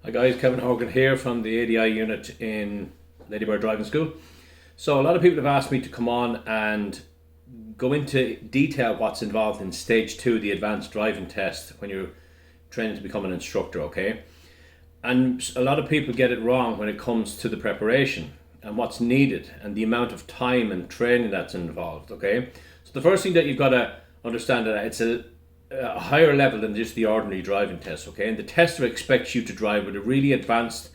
Hi guys, Kevin Hogan here from the ADI unit in Ladybird Driving School. So a lot of people have asked me to come on and go into detail what's involved in stage 2, the advanced driving test, when you're training to become an instructor, okay? And a lot of people get it wrong when it comes to the preparation and what's needed and the amount of time and training that's involved, okay? So the first thing that you've got to understand that it's a higher level than just the ordinary driving test, okay? And the tester expects you to drive with a really advanced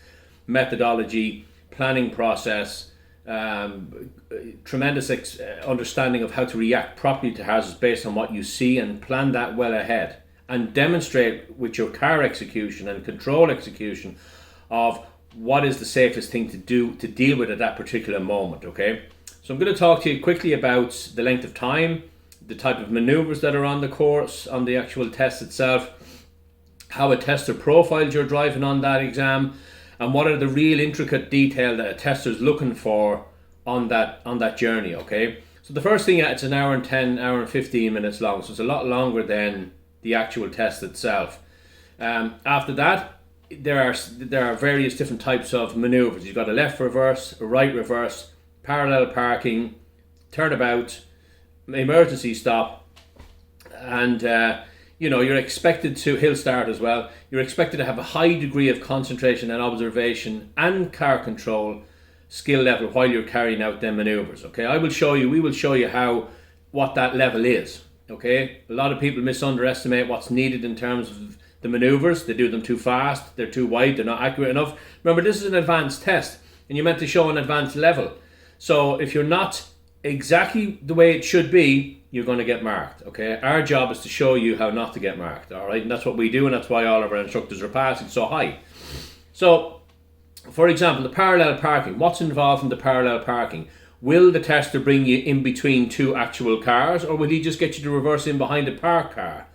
methodology, planning process, tremendous understanding of how to react properly to hazards based on what you see, and plan that well ahead and demonstrate with your car execution and control execution of what is the safest thing to do to deal with at that particular moment, okay? So I'm going to talk to you quickly about the length of time, the type of manouvres that are on the course, on the actual test itself, how a tester profiles your driving on that exam, and what are the real intricate detail that a tester is looking for on that journey, okay? So the first thing, it's an hour and 10, hour and 15 minutes long, so it's a lot longer than the actual test itself. After that, there are various different types of manouvres. You've got a left reverse, a right reverse, parallel parking, turnabout, emergency stop, and you're expected to hill start as well. You're expected to have a high degree of concentration and observation and car control skill level while you're carrying out them maneuvers, okay? We will show you what that level is, okay? A lot of people underestimate what's needed in terms of the maneuvers. They do them too fast, they're too wide, they're not accurate enough. Remember, this is an advanced test and you're meant to show an advanced level. So if you're not exactly the way it should be, you're going to get marked, okay? Our job is to show you how not to get marked, all right? And that's what we do, and that's why all of our instructors are passing so high. So, for example, the parallel parking. What's involved in the parallel parking? Will the tester bring you in between two actual cars, or will he just get you to reverse in behind a parked car?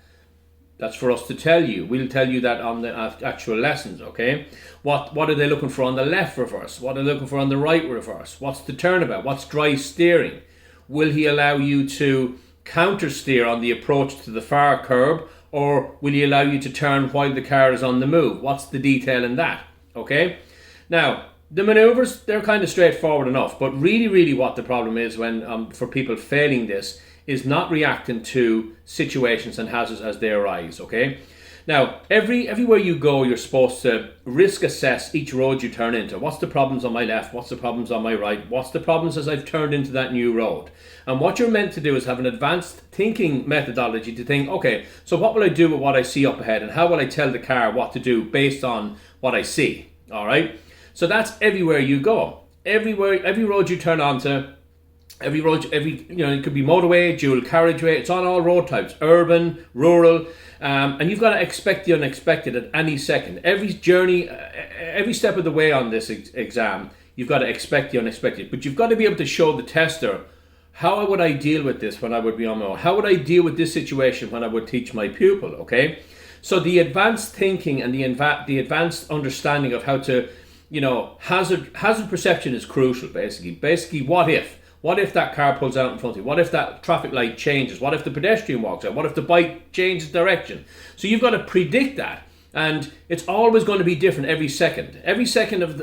That's for us to tell you. We'll tell you that on the actual lessons, okay? What are they looking for on the left reverse? What are they looking for on the right reverse? What's the turnabout? What's dry steering? Will he allow you to counter steer on the approach to the far curb, or will he allow you to turn while the car is on the move? What's the detail in that, okay? Now, the maneuvers, they're kind of straightforward enough, but really what the problem is when for people failing this is not reacting to situations and hazards as they arise, okay? Now, everywhere you go, you're supposed to risk assess each road you turn into. What's the problems on my left? What's the problems on my right? What's the problems as I've turned into that new road? And what you're meant to do is have an advanced thinking methodology to think, okay, so what will I do with what I see up ahead, and how will I tell the car what to do based on what I see, all right? So that's everywhere you go. Every road you turn onto, it could be motorway, dual carriageway, it's on all road types, urban, rural, and you've got to expect the unexpected at any second. Every journey, every step of the way on this exam, you've got to expect the unexpected. But you've got to be able to show the tester, how would I deal with this when I would be on my own? How would I deal with this situation when I would teach my pupil, okay? So the advanced thinking and the advanced understanding of how to, hazard perception is crucial, basically. Basically, what if? What if that car pulls out in front of you? What if that traffic light changes? What if the pedestrian walks out? What if the bike changes direction? So you've got to predict that. And it's always going to be different every second. Every second of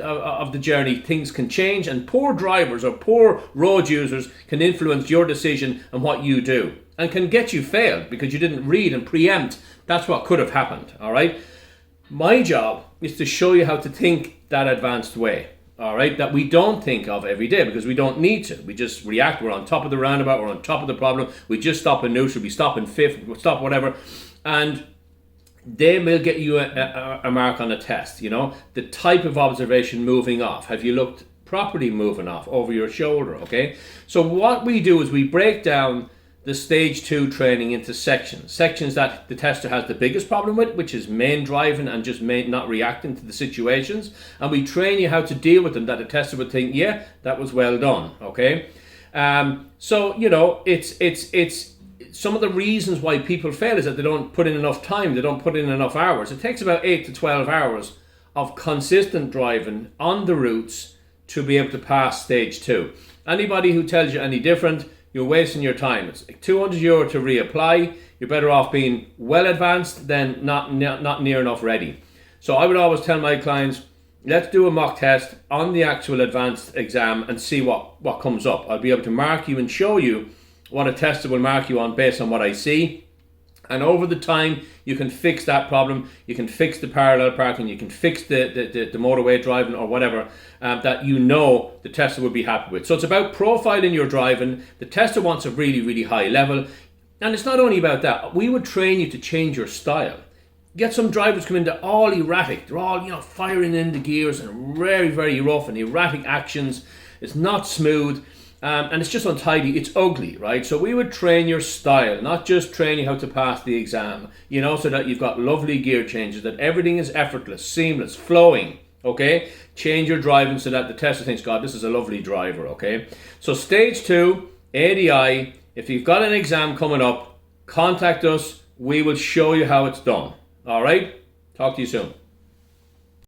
the journey, things can change, and poor drivers or poor road users can influence your decision and what you do, and can get you failed because you didn't read and preempt. That's what could have happened, all right? My job is to show you how to think that advanced way. All right, that we don't think of every day because we don't need to. We just react. We're on top of the roundabout. We're on top of the problem. We just stop in neutral. We stop in fifth. We stop whatever, and they will get you a mark on a test. The type of observation moving off. Have you looked properly moving off over your shoulder? Okay. So what we do is we break down the stage 2 training into sections that the tester has the biggest problem with, which is main driving and just not reacting to the situations, and we train you how to deal with them, that the tester would think, yeah, that was well done, okay? So it's some of the reasons why people fail is that they don't put in enough time, they don't put in enough hours. It takes about 8 to 12 hours of consistent driving on the routes to be able to pass stage 2. Anybody who tells you any different, you're wasting your time. It's like €200 to reapply. You're better off being well advanced than not near enough ready. So I would always tell my clients, let's do a mock test on the actual advanced exam and see what comes up. I'll be able to mark you and show you what a tester will mark you on based on what I see. And over the time, you can fix that problem. You can fix the parallel parking. You can fix the motorway driving or whatever that you know the tester will be happy with. So it's about profiling your driving. The tester wants a really, really high level. And it's not only about that. We would train you to change your style. Get some drivers come into all erratic. They're all, firing in the gears and very, very rough and erratic actions. It's not smooth. And it's just untidy, it's ugly, right? So we would train your style, not just train you how to pass the exam, so that you've got lovely gear changes, that everything is effortless, seamless, flowing, okay? Change your driving so that the tester thinks, God, this is a lovely driver, okay? So stage 2, ADI, if you've got an exam coming up, contact us, we will show you how it's done, all right? Talk to you soon.